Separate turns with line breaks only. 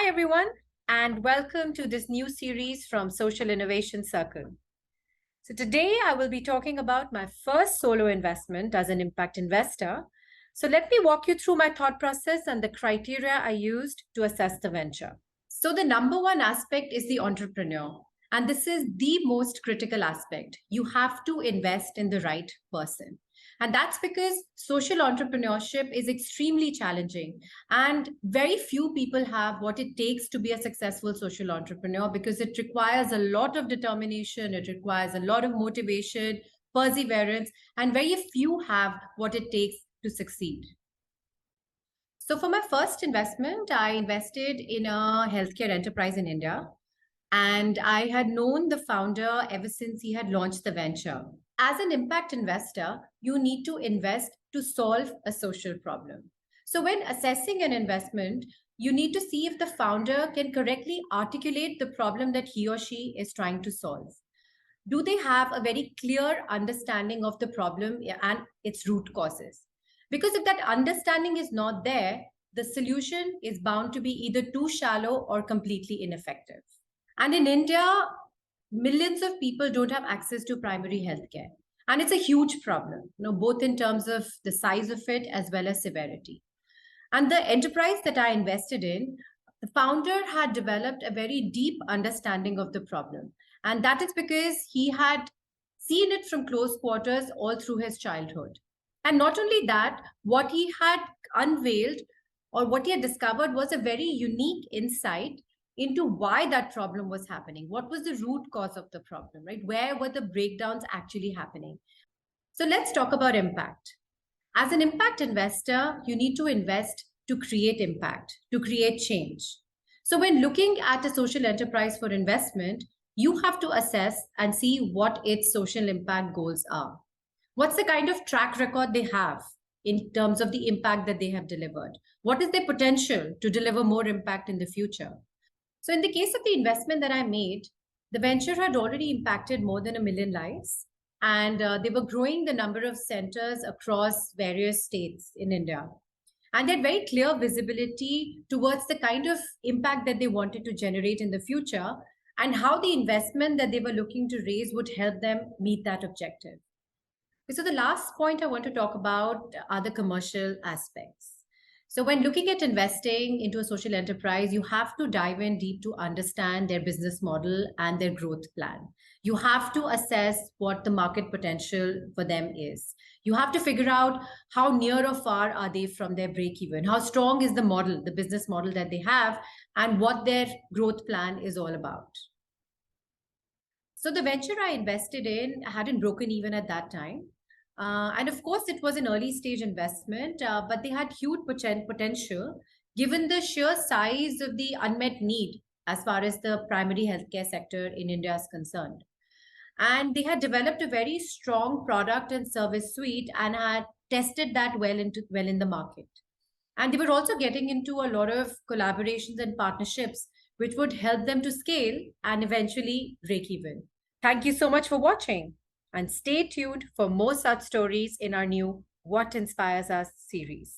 Hi, everyone, and welcome to this new series from Social Innovation Circle. So today I will be talking about my first solo investment as an impact investor. So let me walk you through my thought process and the criteria I used to assess the venture. So the number one aspect is the entrepreneur. And this is the most critical aspect. You have to invest in the right person. And that's because social entrepreneurship is extremely challenging. And very few people have what it takes to be a successful social entrepreneur because it requires a lot of determination, it requires a lot of motivation, perseverance, and very few have what it takes to succeed. So for my first investment, I invested in a healthcare enterprise in India. And I had known the founder ever since he had launched the venture. As an impact investor, you need to invest to solve a social problem. So when assessing an investment, you need to see if the founder can correctly articulate the problem that he or she is trying to solve. Do they have a very clear understanding of the problem and its root causes? Because if that understanding is not there, the solution is bound to be either too shallow or completely ineffective. And in India, millions of people don't have access to primary healthcare. And it's a huge problem, both in terms of the size of it as well as severity. And the enterprise that I invested in, the founder had developed a very deep understanding of the problem. And that is because he had seen it from close quarters all through his childhood. And not only that, what he had unveiled or what he had discovered was a very unique insight into why that problem was happening. What was the root cause of the problem, right? Where were the breakdowns actually happening? So let's talk about impact. As an impact investor, you need to invest to create impact, to create change. So when looking at a social enterprise for investment, you have to assess and see what its social impact goals are. What's the kind of track record they have in terms of the impact that they have delivered? What is their potential to deliver more impact in the future? So in the case of the investment that I made, the venture had already impacted more than 1 million lives, and they were growing the number of centers across various states in India. And they had very clear visibility towards the kind of impact that they wanted to generate in the future and how the investment that they were looking to raise would help them meet that objective. So the last point I want to talk about are the commercial aspects. So when looking at investing into a social enterprise, you have to dive in deep to understand their business model and their growth plan. You have to assess what the market potential for them is. You have to figure out how near or far are they from their break even, how strong is the model, the business model that they have, and what their growth plan is all about. So the venture I invested in hadn't broken even at that time. And of course, it was an early stage investment, but they had huge potential given the sheer size of the unmet need as far as the primary healthcare sector in India is concerned. And they had developed a very strong product and service suite and had tested that well in the market. And they were also getting into a lot of collaborations and partnerships, which would help them to scale and eventually break even. Thank you so much for watching. And stay tuned for more such stories in our new What Inspires Us series.